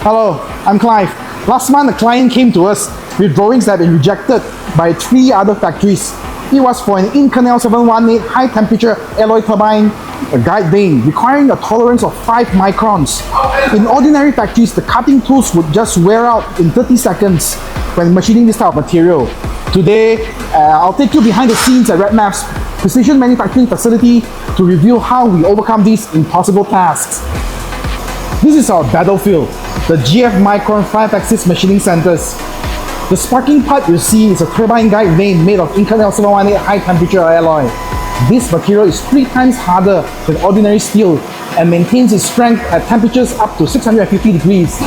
Hello, I'm Clive. Last month, a client came to us with drawings that had been rejected by 3 other factories. It was for an Inconel 718 high temperature alloy turbine, a guide vane requiring a tolerance of 5 microns. In ordinary factories, the cutting tools would just wear out in 30 seconds when machining this type of material. Today, I'll take you behind the scenes at RAPMAF's precision manufacturing facility to reveal how we overcome these impossible tasks. This is our battlefield, the GF Mikron 5-axis machining centers. The sparking part you see is a turbine guide vane made of Inconel 718 high temperature alloy. This material is 3 times harder than ordinary steel and maintains its strength at temperatures up to 650 degrees.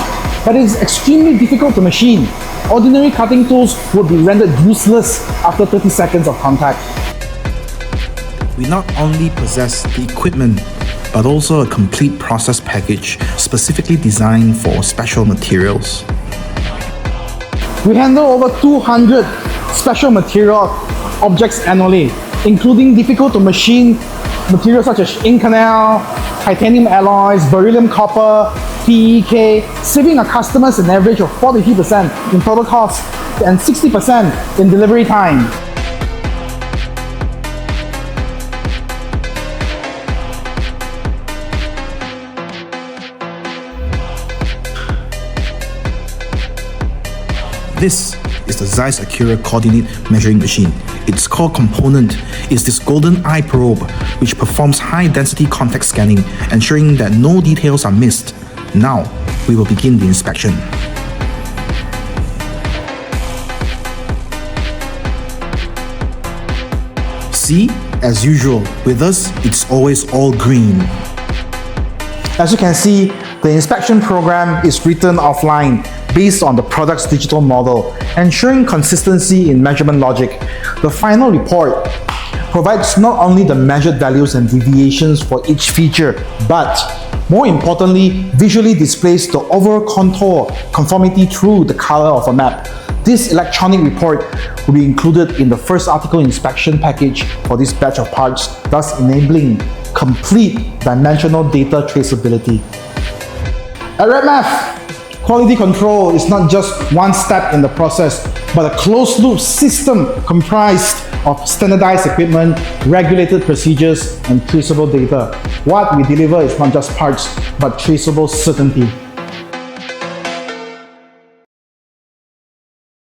But it is extremely difficult to machine. Ordinary cutting tools would be rendered useless after 30 seconds of contact. We not only possess the equipment, but also a complete process package specifically designed for special materials. We handle over 200 special material objects annually, including difficult to machine materials such as Inconel, titanium alloys, beryllium copper, PEK, saving our customers an average of 40% in total cost and 60% in delivery time. This is the Zeiss ACCURA coordinate measuring machine. Its core component is this golden eye probe, which performs high-density contact scanning, ensuring that no details are missed. Now, we will begin the inspection. See, as usual, with us, it's always all green. As you can see, the inspection program is written offline based on the product's digital model, ensuring consistency in measurement logic. The final report provides not only the measured values and deviations for each feature, but more importantly, visually displays the overall contour conformity through the color of a map. This electronic report will be included in the first article inspection package for this batch of parts, thus enabling complete dimensional data traceability. At RAPMAF, quality control is not just one step in the process, but a closed-loop system comprised of standardized equipment, regulated procedures, and traceable data. What we deliver is not just parts, but traceable certainty.